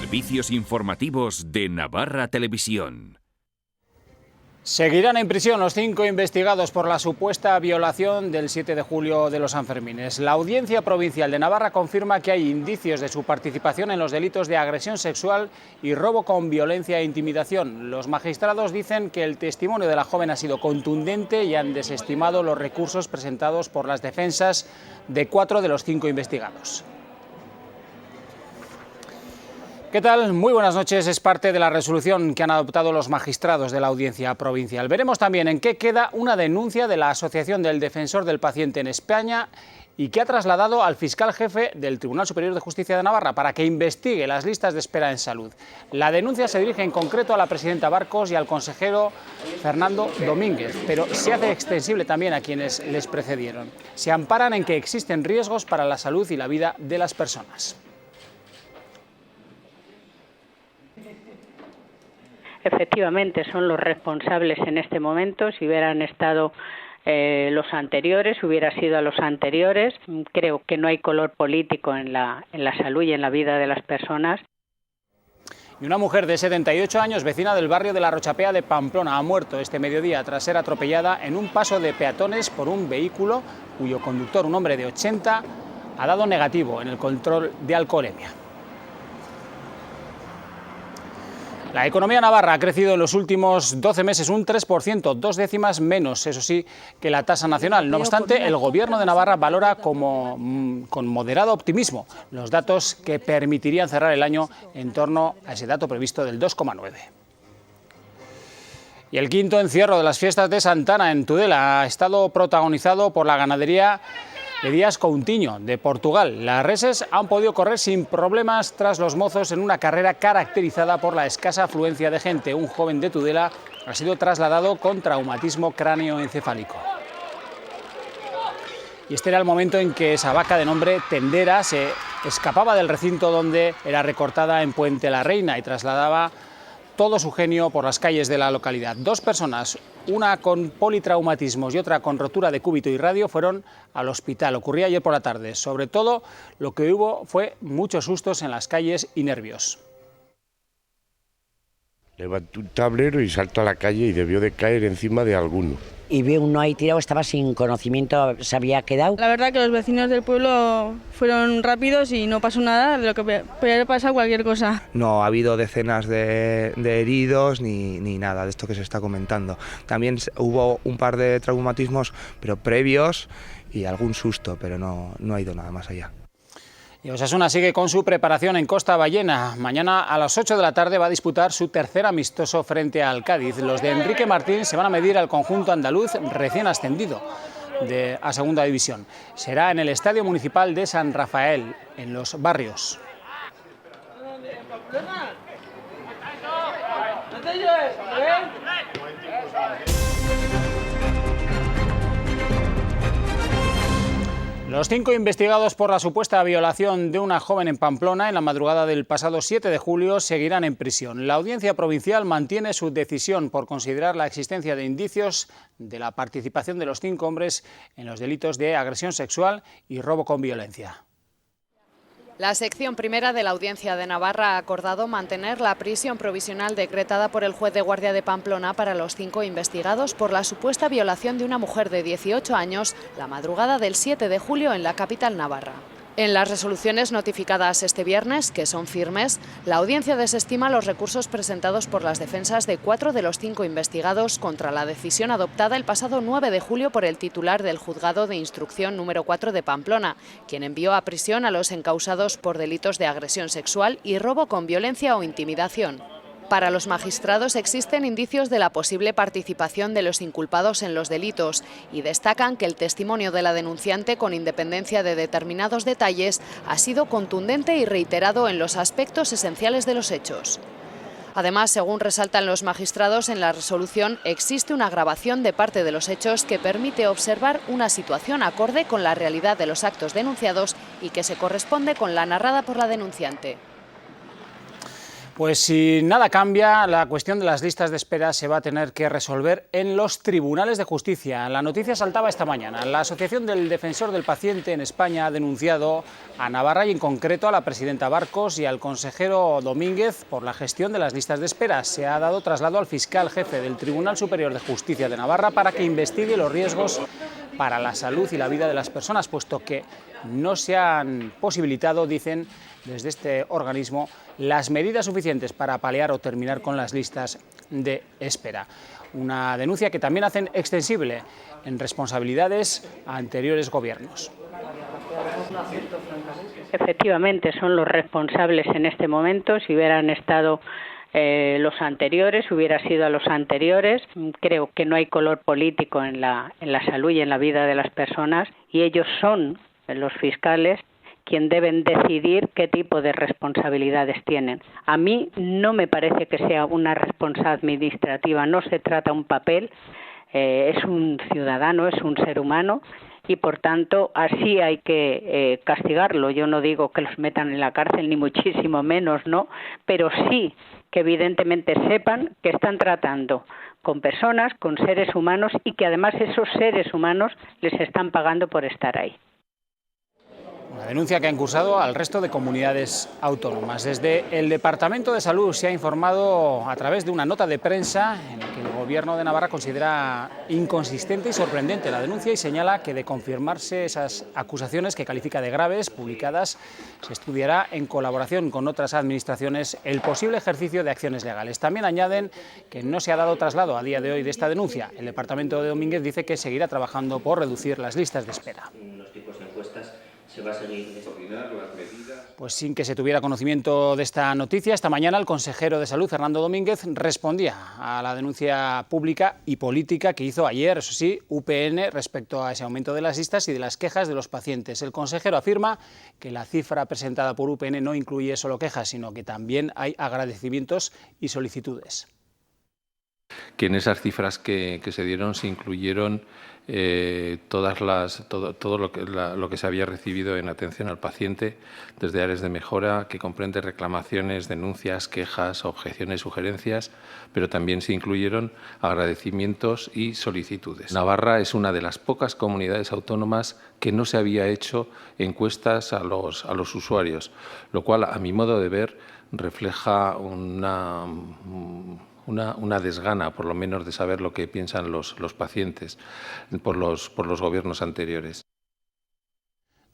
Servicios informativos de Navarra Televisión. Seguirán en prisión los 5 investigados por la supuesta violación del 7 de julio de los Sanfermines. La Audiencia Provincial de Navarra confirma que hay indicios de su participación en los delitos de agresión sexual y robo con violencia e intimidación. Los magistrados dicen que el testimonio de la joven ha sido contundente y han desestimado los recursos presentados por las defensas de 4 de los 5 investigados. ¿Qué tal? Muy buenas noches. Es parte de la resolución que han adoptado los magistrados de la Audiencia Provincial. Veremos también en qué queda una denuncia de la Asociación del Defensor del Paciente en España y que ha trasladado al fiscal jefe del Tribunal Superior de Justicia de Navarra para que investigue las listas de espera en salud. La denuncia se dirige en concreto a la presidenta Barcos y al consejero Fernando Domínguez, pero se hace extensible también a quienes les precedieron. Se amparan en que existen riesgos para la salud y la vida de las personas. Efectivamente, son los responsables en este momento. Si hubieran estado los anteriores, hubiera sido a los anteriores. Creo que no hay color político en la salud y en la vida de las personas. Y una mujer de 78 años, vecina del barrio de La Rochapea de Pamplona, ha muerto este mediodía tras ser atropellada en un paso de peatones por un vehículo cuyo conductor, un hombre de 80, ha dado negativo en el control de alcoholemia. La economía navarra ha crecido en los últimos 12 meses un 3%, 2 décimas menos, eso sí, que la tasa nacional. No obstante, el Gobierno de Navarra valora con moderado optimismo los datos que permitirían cerrar el año en torno a ese dato previsto del 2,9. Y el quinto encierro de las fiestas de Santana en Tudela ha estado protagonizado por la ganadería de Díaz Coutinho, de Portugal. Las reses han podido correr sin problemas tras los mozos en una carrera caracterizada por la escasa afluencia de gente. Un joven de Tudela ha sido trasladado con traumatismo cráneoencefálico. Y este era el momento en que esa vaca de nombre Tendera se escapaba del recinto donde era recortada en Puente la Reina y trasladaba todo su genio por las calles de la localidad. 2 personas, una con politraumatismos y otra con rotura de cúbito y radio, fueron al hospital. Ocurría ayer por la tarde. Sobre todo, lo que hubo fue muchos sustos en las calles y nervios. Levantó un tablero y saltó a la calle y debió de caer encima de alguno. Y vi uno ahí tirado, estaba sin conocimiento, se había quedado. La verdad que los vecinos del pueblo fueron rápidos y no pasó nada de lo que podría haber pasado cualquier cosa. No ha habido decenas de heridos ni nada de esto que se está comentando. También hubo un par de traumatismos, pero previos, y algún susto, pero no ha ido nada más allá. Y Osasuna sigue con su preparación en Costa Ballena. Mañana a las 8 de la tarde va a disputar su tercer amistoso frente al Cádiz. Los de Enrique Martín se van a medir al conjunto andaluz recién ascendido a Segunda División. Será en el Estadio Municipal de San Rafael, en Los Barrios. Los 5 investigados por la supuesta violación de una joven en Pamplona en la madrugada del pasado 7 de julio seguirán en prisión. La Audiencia Provincial mantiene su decisión por considerar la existencia de indicios de la participación de los 5 hombres en los delitos de agresión sexual y robo con violencia. La sección primera de la Audiencia de Navarra ha acordado mantener la prisión provisional decretada por el juez de guardia de Pamplona para los 5 investigados por la supuesta violación de una mujer de 18 años la madrugada del 7 de julio en la capital navarra. En las resoluciones notificadas este viernes, que son firmes, la audiencia desestima los recursos presentados por las defensas de 4 de los 5 investigados contra la decisión adoptada el pasado 9 de julio por el titular del Juzgado de Instrucción número 4 de Pamplona, quien envió a prisión a los encausados por delitos de agresión sexual y robo con violencia o intimidación. Para los magistrados existen indicios de la posible participación de los inculpados en los delitos y destacan que el testimonio de la denunciante, con independencia de determinados detalles, ha sido contundente y reiterado en los aspectos esenciales de los hechos. Además, según resaltan los magistrados en la resolución, existe una agravación de parte de los hechos que permite observar una situación acorde con la realidad de los actos denunciados y que se corresponde con la narrada por la denunciante. Pues si nada cambia, la cuestión de las listas de espera se va a tener que resolver en los tribunales de justicia. La noticia saltaba esta mañana. La Asociación del Defensor del Paciente en España ha denunciado a Navarra y en concreto a la presidenta Barcos y al consejero Domínguez por la gestión de las listas de espera. Se ha dado traslado al fiscal jefe del Tribunal Superior de Justicia de Navarra para que investigue los riesgos para la salud y la vida de las personas, puesto que no se han posibilitado, dicen desde este organismo, las medidas suficientes para paliar o terminar con las listas de espera. Una denuncia que también hacen extensible en responsabilidades a anteriores gobiernos. Efectivamente, son los responsables en este momento. Si hubieran estado los anteriores, hubiera sido a los anteriores. Creo que no hay color político en la salud y en la vida de las personas, y ellos son los fiscales quien deben decidir qué tipo de responsabilidades tienen. A mí no me parece que sea una responsabilidad administrativa, no se trata de un papel, es un ciudadano, es un ser humano y por tanto así hay que castigarlo. Yo no digo que los metan en la cárcel ni muchísimo menos, no, pero sí que evidentemente sepan que están tratando con personas, con seres humanos y que además esos seres humanos les están pagando por estar ahí. Una denuncia que ha incursado al resto de comunidades autónomas. Desde el Departamento de Salud se ha informado a través de una nota de prensa en la que el Gobierno de Navarra considera inconsistente y sorprendente la denuncia y señala que de confirmarse esas acusaciones que califica de graves publicadas, se estudiará en colaboración con otras administraciones el posible ejercicio de acciones legales. También añaden que no se ha dado traslado a día de hoy de esta denuncia. El Departamento de Domínguez dice que seguirá trabajando por reducir las listas de espera. Los tipos de encuestas se va a seguir coordinar las medidas. Pues sin que se tuviera conocimiento de esta noticia, esta mañana el consejero de Salud, Fernando Domínguez, respondía a la denuncia pública y política que hizo ayer, eso sí, UPN, respecto a ese aumento de las listas y de las quejas de los pacientes. El consejero afirma que la cifra presentada por UPN no incluye solo quejas, sino que también hay agradecimientos y solicitudes. Que en esas cifras que se dieron se incluyeron todo lo que se había recibido en atención al paciente desde áreas de mejora, que comprende reclamaciones, denuncias, quejas, objeciones, sugerencias, pero también se incluyeron agradecimientos y solicitudes. Navarra es una de las pocas comunidades autónomas que no se había hecho encuestas a los usuarios, lo cual, a mi modo de ver, refleja una desgana, por lo menos, de saber lo que piensan los pacientes por los gobiernos anteriores.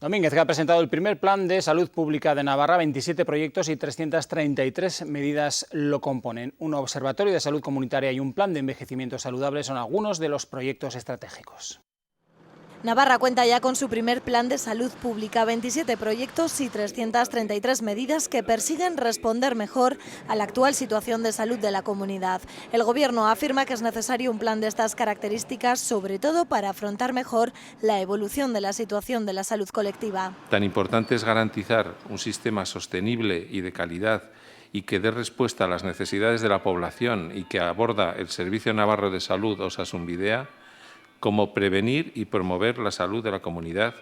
Domínguez, que ha presentado el primer plan de salud pública de Navarra, 27 proyectos y 333 medidas lo componen. Un observatorio de salud comunitaria y un plan de envejecimiento saludable son algunos de los proyectos estratégicos. Navarra cuenta ya con su primer plan de salud pública, 27 proyectos y 333 medidas que persiguen responder mejor a la actual situación de salud de la comunidad. El Gobierno afirma que es necesario un plan de estas características, sobre todo para afrontar mejor la evolución de la situación de la salud colectiva. Tan importante es garantizar un sistema sostenible y de calidad y que dé respuesta a las necesidades de la población y que aborda el Servicio Navarro de Salud Osasunbidea, como prevenir y promover la salud de la comunidad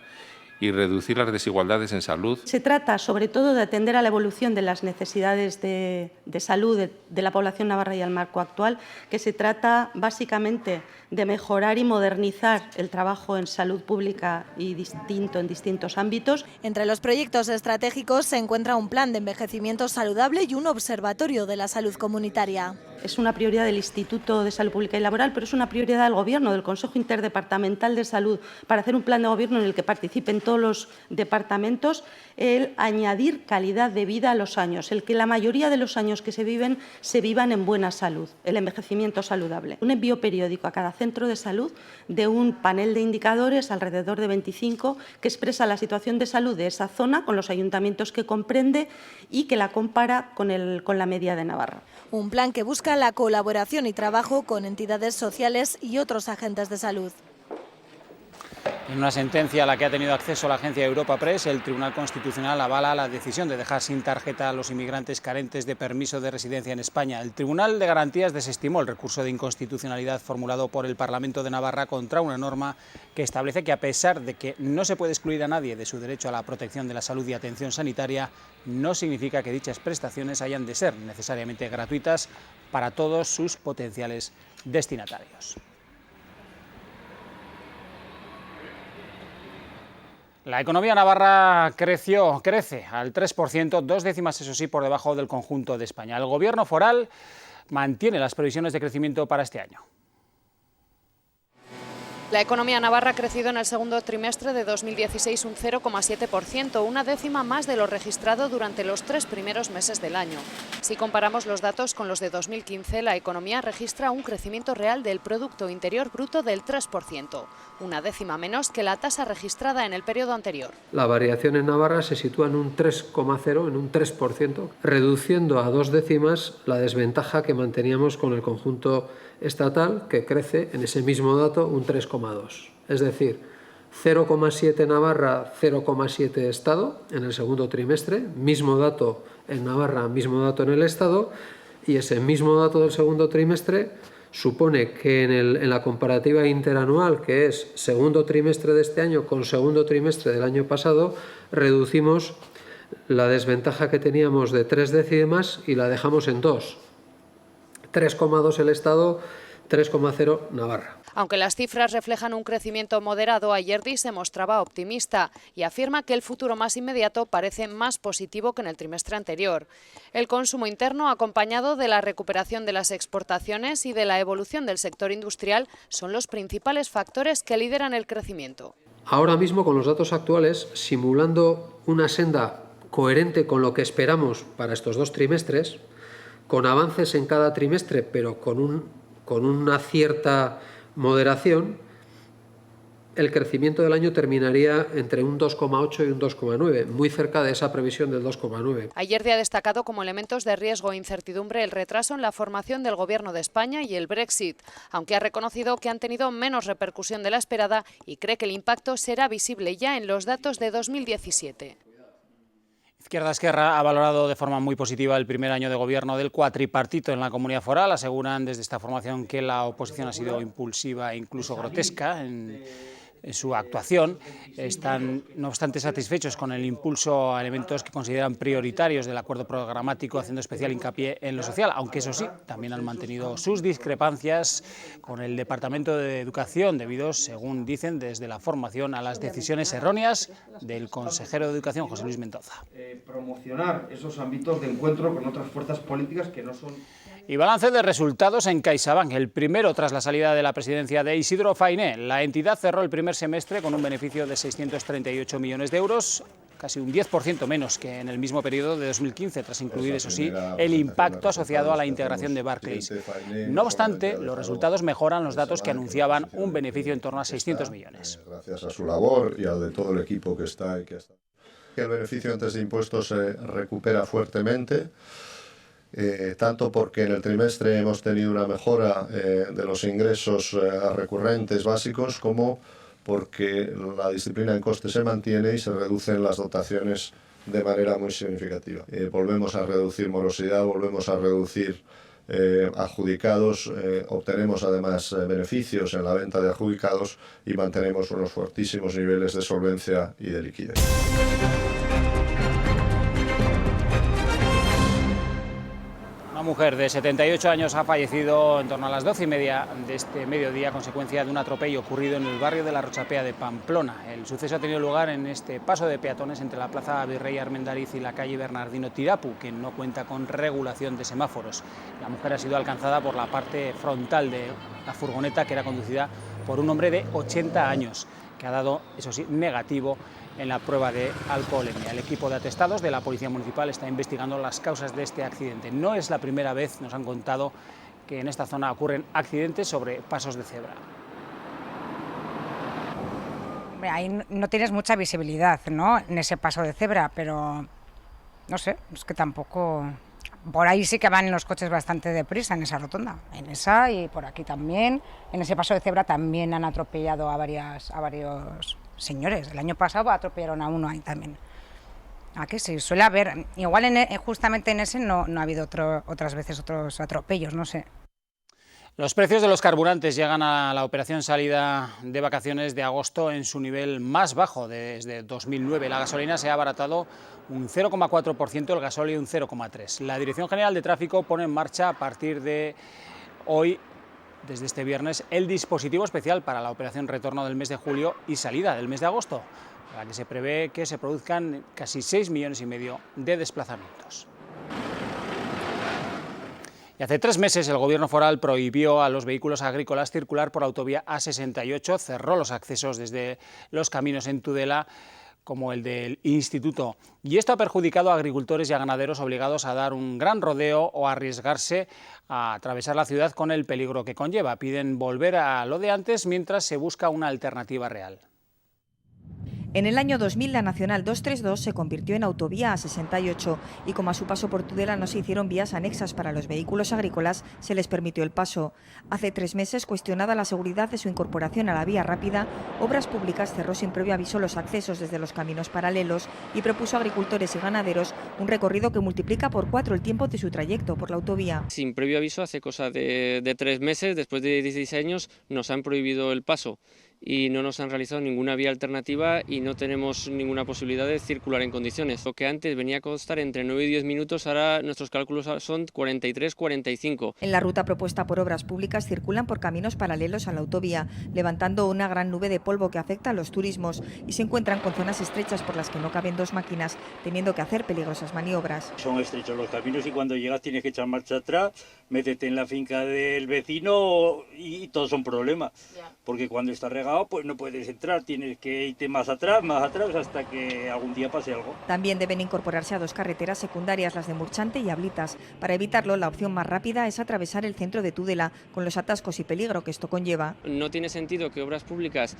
y reducir las desigualdades en salud. Se trata, sobre todo, de atender a la evolución de las necesidades de salud de la población navarra y al marco actual, que se trata básicamente de mejorar y modernizar el trabajo en salud pública y en distintos ámbitos. Entre los proyectos estratégicos se encuentra un plan de envejecimiento saludable y un observatorio de la salud comunitaria. Es una prioridad del Instituto de Salud Pública y Laboral, pero es una prioridad del Gobierno, del Consejo Interdepartamental de Salud, para hacer un plan de gobierno en el que participen todos los departamentos, el añadir calidad de vida a los años, el que la mayoría de los años que se vivan en buena salud, el envejecimiento saludable. Un envío periódico a cada centro de salud de un panel de indicadores, alrededor de 25, que expresa la situación de salud de esa zona con los ayuntamientos que comprende y que la compara con la media de Navarra. Un plan que busca la colaboración y trabajo con entidades sociales y otros agentes de salud. En una sentencia a la que ha tenido acceso la agencia Europa Press, el Tribunal Constitucional avala la decisión de dejar sin tarjeta a los inmigrantes carentes de permiso de residencia en España. El Tribunal de Garantías desestimó el recurso de inconstitucionalidad formulado por el Parlamento de Navarra contra una norma que establece que, a pesar de que no se puede excluir a nadie de su derecho a la protección de la salud y atención sanitaria, no significa que dichas prestaciones hayan de ser necesariamente gratuitas para todos sus potenciales destinatarios. La economía navarra crece al 3%, 2 décimas, eso sí, por debajo del conjunto de España. El Gobierno foral mantiene las previsiones de crecimiento para este año. La economía navarra ha crecido en el segundo trimestre de 2016 un 0,7%, una décima más de lo registrado durante los 3 primeros meses del año. Si comparamos los datos con los de 2015, la economía registra un crecimiento real del Producto Interior Bruto del 3%, una décima menos que la tasa registrada en el periodo anterior. La variación en Navarra se sitúa en un 3,0, en un 3%, reduciendo a 2 décimas la desventaja que manteníamos con el conjunto estatal, que crece en ese mismo dato un 3,2. Es decir, 0,7 Navarra, 0,7 Estado en el segundo trimestre, mismo dato en Navarra, mismo dato en el Estado, y ese mismo dato del segundo trimestre supone que en la comparativa interanual, que es segundo trimestre de este año con segundo trimestre del año pasado, reducimos la desventaja que teníamos de 3 décimas y la dejamos en 2. 3,2 el Estado, 3,0 Navarra. Aunque las cifras reflejan un crecimiento moderado, Ayerdi se mostraba optimista y afirma que el futuro más inmediato parece más positivo que en el trimestre anterior. El consumo interno, acompañado de la recuperación de las exportaciones y de la evolución del sector industrial, son los principales factores que lideran el crecimiento. Ahora mismo, con los datos actuales, simulando una senda coherente con lo que esperamos para estos 2 trimestres, con avances en cada trimestre, pero con una cierta moderación, el crecimiento del año terminaría entre un 2,8 y un 2,9, muy cerca de esa previsión del 2,9. Ayerdi ha destacado como elementos de riesgo e incertidumbre el retraso en la formación del Gobierno de España y el Brexit, aunque ha reconocido que han tenido menos repercusión de la esperada y cree que el impacto será visible ya en los datos de 2017. Izquierda Esquerra ha valorado de forma muy positiva el primer año de gobierno del cuatripartito en la Comunidad Foral. Aseguran desde esta formación que la oposición ha sido impulsiva e incluso grotesca en su actuación. Están, no obstante, satisfechos con el impulso a elementos que consideran prioritarios del acuerdo programático, haciendo especial hincapié en lo social, aunque eso sí, también han mantenido sus discrepancias con el Departamento de Educación, debido, según dicen desde la formación, a las decisiones erróneas del consejero de Educación, José Luis Mendoza. Promocionar esos ámbitos de encuentro con otras fuerzas políticas que no son... Y balance de resultados en CaixaBank, el primero tras la salida de la presidencia de Isidro Fainé. La entidad cerró el primer semestre con un beneficio de 638 millones de euros, casi un 10% menos que en el mismo periodo de 2015, tras incluir, eso sí, el impacto asociado a la integración de Barclays. No obstante, los resultados mejoran los datos que anunciaban un beneficio en torno a 600 millones. Gracias a su labor y al de todo el equipo que está. El beneficio antes de impuestos se recupera fuertemente. Tanto porque en el trimestre hemos tenido una mejora de los ingresos recurrentes básicos, como porque la disciplina en costes se mantiene y se reducen las dotaciones de manera muy significativa. Volvemos a reducir morosidad, volvemos a reducir adjudicados, obtenemos además beneficios en la venta de adjudicados y mantenemos unos fortísimos niveles de solvencia y de liquidez. Una mujer de 78 años ha fallecido en torno a las 12:30 de este mediodía a consecuencia de un atropello ocurrido en el barrio de la Rochapea de Pamplona. El suceso ha tenido lugar en este paso de peatones entre la plaza Virrey Armendariz y la calle Bernardino Tirapu, que no cuenta con regulación de semáforos. La mujer ha sido alcanzada por la parte frontal de la furgoneta, que era conducida por un hombre de 80 años, que ha dado, eso sí, negativo en la prueba de alcoholemia. El equipo de atestados de la Policía Municipal está investigando las causas de este accidente. No es la primera vez, nos han contado, que en esta zona ocurren accidentes sobre pasos de cebra. Ahí no tienes mucha visibilidad, ¿no?, en ese paso de cebra, pero no sé, es que tampoco Por ahí sí que van los coches bastante deprisa en esa rotonda, en esa y por aquí también. En ese paso de cebra también han atropellado a varios señores. El año pasado atropellaron a uno ahí también. ¿A qué sí? Suele haber, igual justamente en ese no ha habido otras veces otros atropellos, no sé. Los precios de los carburantes llegan a la operación salida de vacaciones de agosto en su nivel más bajo desde 2009. La gasolina se ha abaratado un 0,4%, el gasóleo un 0,3%. La Dirección General de Tráfico pone en marcha a partir de hoy, desde este viernes, el dispositivo especial para la operación retorno del mes de julio y salida del mes de agosto, para que se prevé que se produzcan casi 6,5 millones de desplazamientos. Y hace 3 meses el Gobierno foral prohibió a los vehículos agrícolas circular por la autovía A68, cerró los accesos desde los caminos en Tudela, como el del Instituto. Y esto ha perjudicado a agricultores y a ganaderos obligados a dar un gran rodeo o a arriesgarse a atravesar la ciudad con el peligro que conlleva. Piden volver a lo de antes mientras se busca una alternativa real. En el año 2000 la Nacional 232 se convirtió en autovía A68 y como a su paso por Tudela no se hicieron vías anexas para los vehículos agrícolas, se les permitió el paso. Hace 3 meses, cuestionada la seguridad de su incorporación a la vía rápida, Obras Públicas cerró sin previo aviso los accesos desde los caminos paralelos y propuso a agricultores y ganaderos un recorrido que multiplica por 4 el tiempo de su trayecto por la autovía. Sin previo aviso, hace cosa de 3 meses, después de 16 años, nos han prohibido el paso y no nos han realizado ninguna vía alternativa y no tenemos ninguna posibilidad de circular en condiciones. Lo que antes venía a costar entre 9 y 10 minutos, ahora nuestros cálculos son 43-45. En la ruta propuesta por Obras Públicas circulan por caminos paralelos a la autovía, levantando una gran nube de polvo que afecta a los turismos y se encuentran con zonas estrechas por las que no caben 2 máquinas, teniendo que hacer peligrosas maniobras. Son estrechos los caminos y cuando llegas tienes que echar marcha atrás, métete en la finca del vecino y todos son problemas, porque cuando está regado pues no puedes entrar, tienes que irte más atrás hasta que algún día pase algo. También deben incorporarse a 2 carreteras secundarias, las de Murchante y Ablitas. Para evitarlo, la opción más rápida es atravesar el centro de Tudela, con los atascos y peligro que esto conlleva. No tiene sentido que Obras Públicas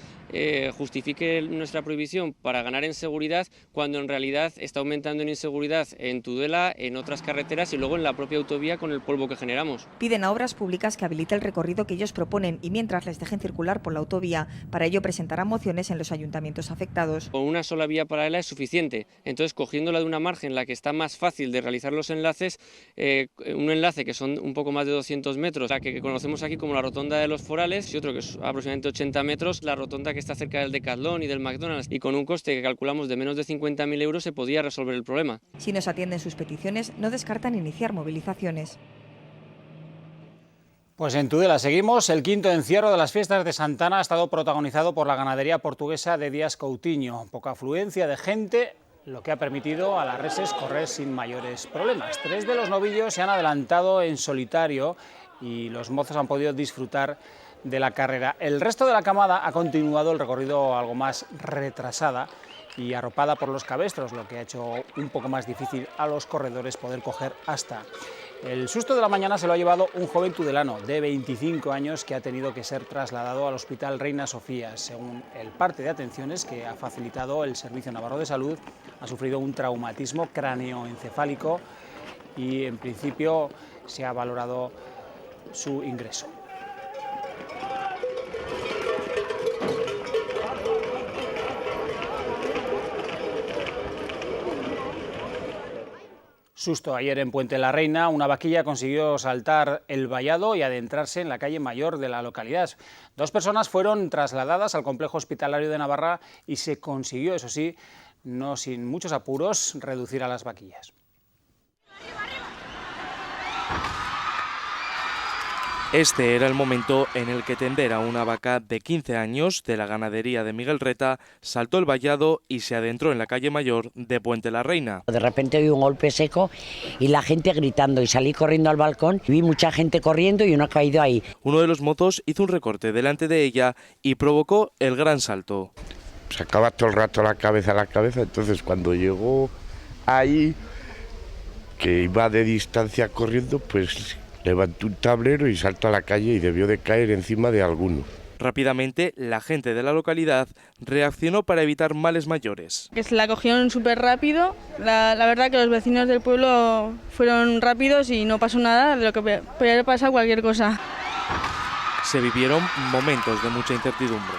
justifique nuestra prohibición para ganar en seguridad, cuando en realidad está aumentando en inseguridad en Tudela, en otras carreteras y luego en la propia autovía con el polvo que generamos. Piden a Obras Públicas que habilite el recorrido que ellos proponen y mientras les dejen circular por la autovía. Para ello presentarán mociones en los ayuntamientos afectados. Con una sola vía paralela es suficiente, entonces cogiéndola de una margen en la que está más fácil de realizar los enlaces, un enlace que son un poco más de 200 metros, la que conocemos aquí como la rotonda de los Forales y otro que es aproximadamente 80 metros, la rotonda que está cerca del Decathlon y del McDonald's, y con un coste que calculamos de menos de 50.000 euros se podía resolver el problema. Si no se atienden sus peticiones, no descartan iniciar movilizaciones. Pues en Tudela seguimos. El 5º encierro de las fiestas de Santana ha estado protagonizado por la ganadería portuguesa de Díaz Coutinho. Poca afluencia de gente, lo que ha permitido a las reses correr sin mayores problemas. 3 de los novillos se han adelantado en solitario y los mozos han podido disfrutar de la carrera. El resto de la camada ha continuado el recorrido algo más retrasada y arropada por los cabestros, lo que ha hecho un poco más difícil a los corredores poder coger hasta. El susto de la mañana se lo ha llevado un joven tudelano de 25 años que ha tenido que ser trasladado al Hospital Reina Sofía. Según el parte de atenciones que ha facilitado el Servicio Navarro de Salud, ha sufrido un traumatismo cráneoencefálico y en principio se ha valorado su ingreso. Susto ayer en Puente la Reina, una vaquilla consiguió saltar el vallado y adentrarse en la calle mayor de la localidad. 2 personas fueron trasladadas al complejo hospitalario de Navarra y se consiguió, eso sí, no sin muchos apuros, reducir a las vaquillas. Este era el momento en el que tender a una vaca de 15 años de la ganadería de Miguel Reta saltó el vallado y se adentró en la calle mayor de Puente la Reina. De repente oí un golpe seco y la gente gritando y salí corriendo al balcón y vi mucha gente corriendo y uno ha caído ahí. Uno de los mozos hizo un recorte delante de ella y provocó el gran salto. Sacaba todo el rato la cabeza, entonces cuando llegó ahí, que iba de distancia corriendo, pues levantó un tablero y saltó a la calle y debió de caer encima de algunos. Rápidamente, la gente de la localidad reaccionó para evitar males mayores. Que se la cogieron súper rápido. La verdad que los vecinos del pueblo fueron rápidos y no pasó nada de lo que podría haber pasado cualquier cosa. Se vivieron momentos de mucha incertidumbre.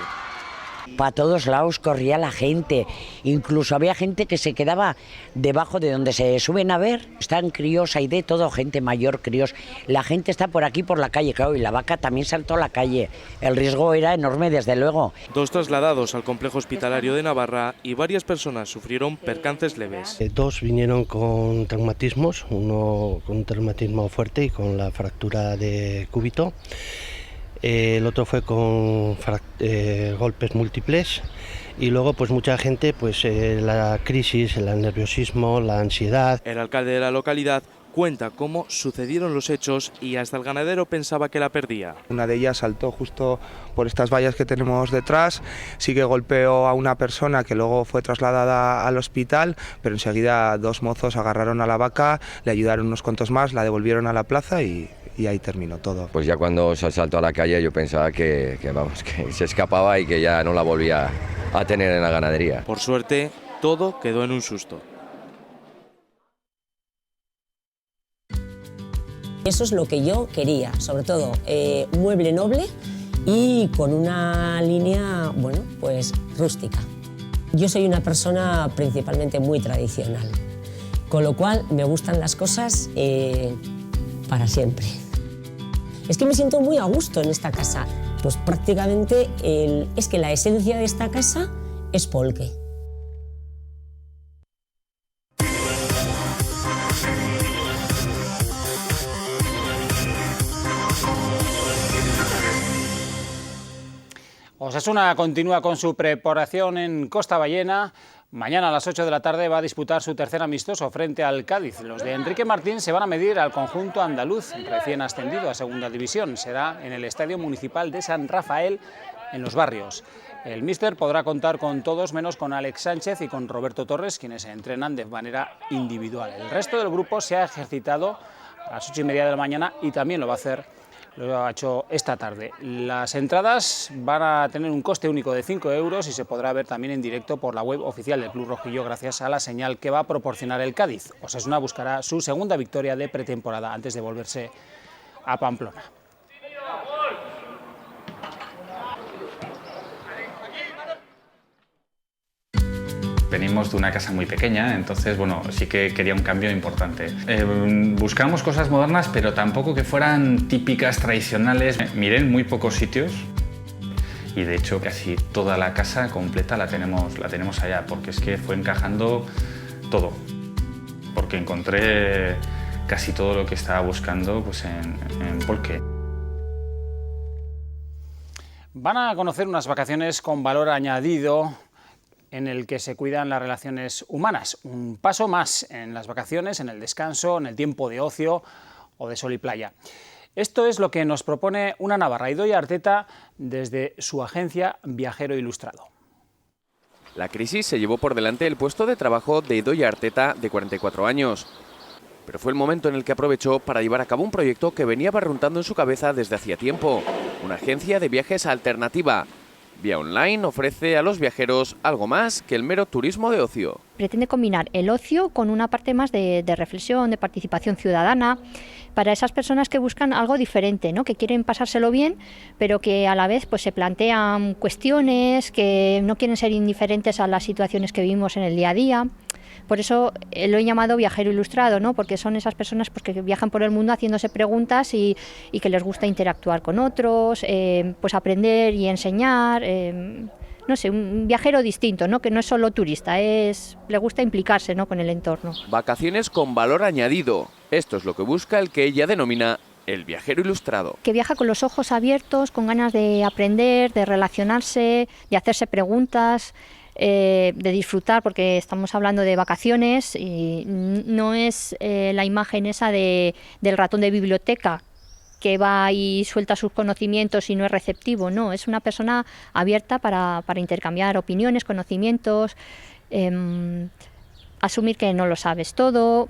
Para todos lados corría la gente, incluso había gente que se quedaba debajo de donde se suben a ver. Están críos, hay de todo, gente mayor, críos. La gente está por aquí, por la calle, claro, y la vaca también saltó a la calle. El riesgo era enorme, desde luego. 2 trasladados al complejo hospitalario de Navarra y varias personas sufrieron percances leves. 2 vinieron con traumatismos, uno con un traumatismo fuerte y con la fractura de cúbito. El otro fue con golpes múltiples y luego pues mucha gente, pues la crisis, el nerviosismo, la ansiedad. El alcalde de la localidad cuenta cómo sucedieron los hechos y hasta el ganadero pensaba que la perdía. Una de ellas saltó justo por estas vallas que tenemos detrás, sí que golpeó a una persona que luego fue trasladada al hospital, pero enseguida 2 mozos agarraron a la vaca, le ayudaron unos cuantos más, la devolvieron a la plaza y ahí terminó todo. Pues ya cuando se saltó a la calle yo pensaba que se escapaba y que ya no la volvía a tener en la ganadería. Por suerte, todo quedó en un susto. Eso es lo que yo quería, sobre todo un mueble noble y con una línea, bueno, pues rústica. Yo soy una persona principalmente muy tradicional, con lo cual me gustan las cosas para siempre. Es que me siento muy a gusto en esta casa, pues prácticamente es que la esencia de esta casa es Polque. Osasuna continúa con su preparación en Costa Ballena. Mañana a las 8 de la tarde va a disputar su tercer amistoso frente al Cádiz. Los de Enrique Martín se van a medir al conjunto andaluz, recién ascendido a Segunda División. Será en el Estadio Municipal de San Rafael, en Los Barrios. El míster podrá contar con todos menos con Alex Sánchez y con Roberto Torres, quienes se entrenan de manera individual. El resto del grupo se ha ejercitado a las 8:30 de la mañana y también lo ha hecho esta tarde. Las entradas van a tener un coste único de 5 euros y se podrá ver también en directo por la web oficial del Club Rojillo gracias a la señal que va a proporcionar el Cádiz. Osasuna buscará su segunda victoria de pretemporada antes de volverse a Pamplona. Venimos de una casa muy pequeña, entonces bueno, sí que quería un cambio importante. Buscamos cosas modernas, pero tampoco que fueran típicas, tradicionales. Miré en muy pocos sitios y de hecho casi toda la casa completa la tenemos allá, porque es que fue encajando todo. Porque encontré casi todo lo que estaba buscando pues en Polque. Van a conocer unas vacaciones con valor añadido en el que se cuidan las relaciones humanas. Un paso más en las vacaciones, en el descanso, en el tiempo de ocio o de sol y playa. Esto es lo que nos propone una navarra, Idoia Arteta, desde su agencia Viajero Ilustrado. La crisis se llevó por delante el puesto de trabajo de Idoia Arteta, de 44 años. Pero fue el momento en el que aprovechó para llevar a cabo un proyecto que venía barruntando en su cabeza desde hacía tiempo. Una agencia de viajes alternativa. Vía online ofrece a los viajeros algo más que el mero turismo de ocio. Pretende combinar el ocio con una parte más de reflexión, de participación ciudadana, para esas personas que buscan algo diferente, ¿no? Que quieren pasárselo bien, pero que a la vez pues, se plantean cuestiones, que no quieren ser indiferentes a las situaciones que vivimos en el día a día. Por eso lo he llamado viajero ilustrado, ¿no? Porque son esas personas pues, que viajan por el mundo haciéndose preguntas y que les gusta interactuar con otros, pues aprender y enseñar, no sé, un viajero distinto, ¿no? Que no es solo turista, le gusta implicarse, ¿no? Con el entorno. Vacaciones con valor añadido. Esto es lo que busca el que ella denomina el viajero ilustrado. Que viaja con los ojos abiertos, con ganas de aprender, de relacionarse, de hacerse preguntas, de disfrutar, porque estamos hablando de vacaciones y no es la imagen esa del ratón de biblioteca que va y suelta sus conocimientos y no es receptivo, no, es una persona abierta para intercambiar opiniones, conocimientos, asumir que no lo sabes todo,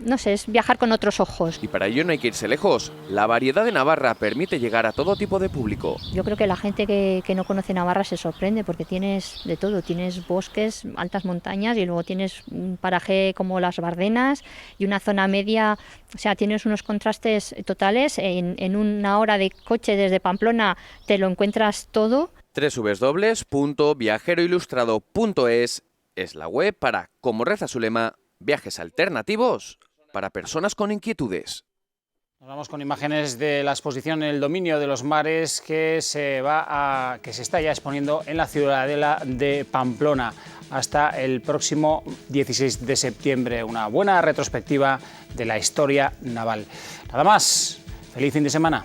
no sé, es viajar con otros ojos. Y para ello no hay que irse lejos. La variedad de Navarra permite llegar a todo tipo de público. Yo creo que la gente que no conoce Navarra se sorprende porque tienes de todo, tienes bosques, altas montañas y luego tienes un paraje como las Bardenas y una zona media, o sea, tienes unos contrastes totales. En una hora de coche desde Pamplona te lo encuentras todo. www.viajeroilustrado.es es la web para, como reza su lema, viajes alternativos para personas con inquietudes. Nos vamos con imágenes de la exposición El dominio de los mares que se está ya exponiendo en la Ciudadela de Pamplona hasta el próximo 16 de septiembre. Una buena retrospectiva de la historia naval. Nada más. Feliz fin de semana.